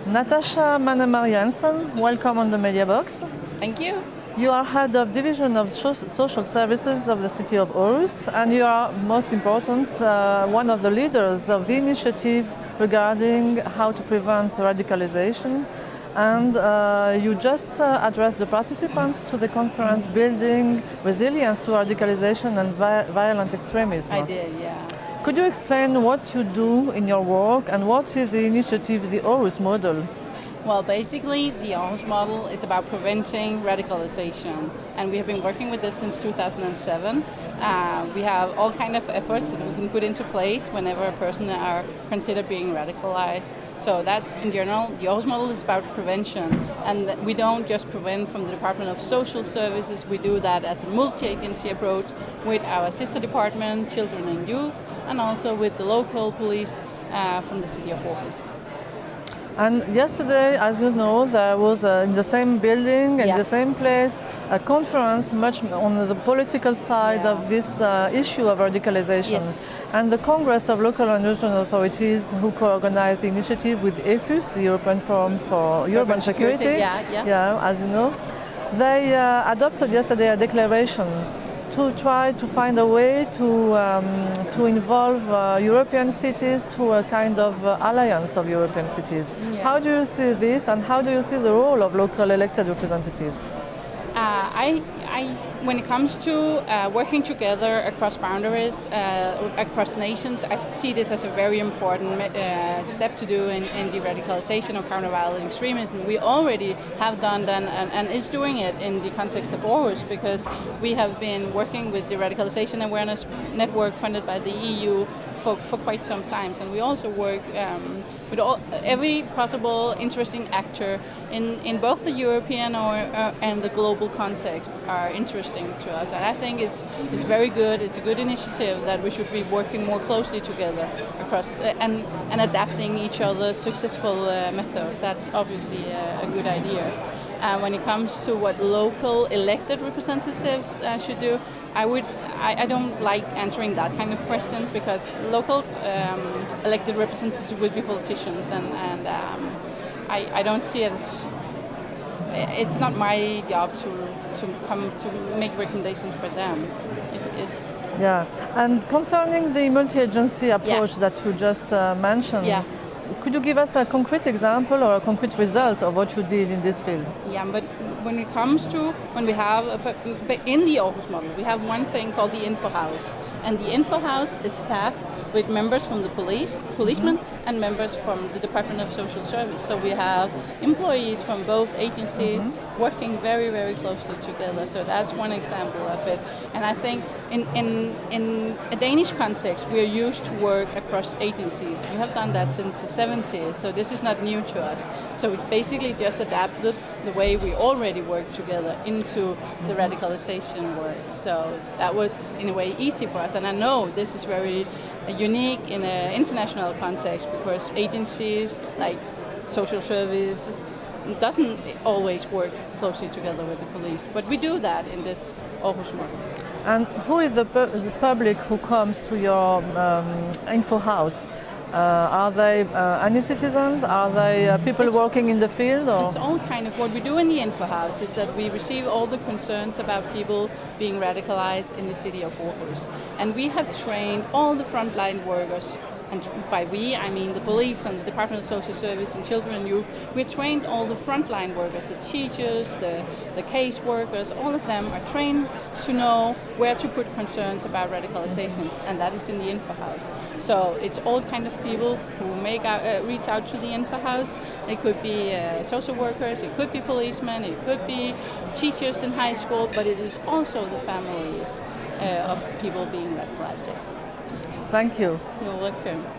Natascha Mannemar Jensen, welcome on the Media Box. Thank you. You are head of division of social services of the city of Aarhus, and you are, most important, one of the leaders of the initiative regarding how to prevent radicalization. And you just addressed the participants to the conference Building Resilience to Radicalization and Violent Extremism. I did, yeah. Could you explain what you do in your work and what is the initiative, the Aarhus model? Well, basically, the Aarhus model is about preventing radicalization, and we have been working with this since 2007. We have all kind of efforts that we can put into place whenever a person are considered being radicalized. So that's, in general, the Aarhus model is about prevention, and we don't just prevent from the Department of Social Services. We do that as a multi-agency approach with our sister department, Children and Youth, and also with the local police from the city of Aarhus. And yesterday, as you know, there was in the same building, in the Yes. same place, a conference much on the political side of this issue of radicalization. Yes. And the Congress of Local and Regional Authorities, who co-organized the initiative with EFUS, the European Forum for Urban Security, as you know, they adopted yesterday a declaration to try to find a way to involve European cities through a kind of alliance of European cities. Yeah. How do you see this, and how do you see the role of local elected representatives? When it comes to working together across boundaries, across nations, I see this as a very important step to do in de-radicalization or counter-violent extremism. We already have done that and is doing it in the context of Aarhus, because we have been working with the Radicalization Awareness Network funded by the EU for quite some time, and we also work with every possible interesting actor in both the European and the global context are interesting to us. And I think it's very good. It's a good initiative that we should be working more closely together across and adapting each other's successful methods. That's obviously a good idea. When it comes to what local elected representatives should do, I don't like answering that kind of question, because local elected representatives will be politicians, and I don't see it as, it's not my job to come to make recommendations for them. It is. Yeah, and concerning the multi-agency approach that you just mentioned, could you give us a concrete example or a concrete result of what you did in this field? Yeah, but when it comes to, when we have, in the Aarhus model, we have one thing called the Info House. And the Info House is staffed with members from the policemen, and members from the Department of Social Service. So we have employees from both agencies working very, very closely together. So that's one example of it. And I think in a Danish context, we are used to work across agencies. We have done that since the 70s, so this is not new to us. So we basically just adapted the way we already work together into the radicalization work. So that was, in a way, easy for us. And I know this is very unique in an international context, because agencies like social services doesn't always work closely together with the police. But we do that in this Aarhus model. And who is the public who comes to your Info House? Are they any citizens? Are they people working in the field? Or? It's all kind of what we do in the Info House is that we receive all the concerns about people being radicalized in the city of Aarhus. And we have trained all the frontline workers, and by we, I mean the police and the Department of Social Service and Children and Youth. We trained all the frontline workers, the teachers, the case workers, all of them are trained to know where to put concerns about radicalization, and that is in the Info House. So it's all kind of people who reach out to the Info House. It could be social workers, it could be policemen, it could be teachers in high school, but it is also the families of people being radicalized. Thank you. You're welcome.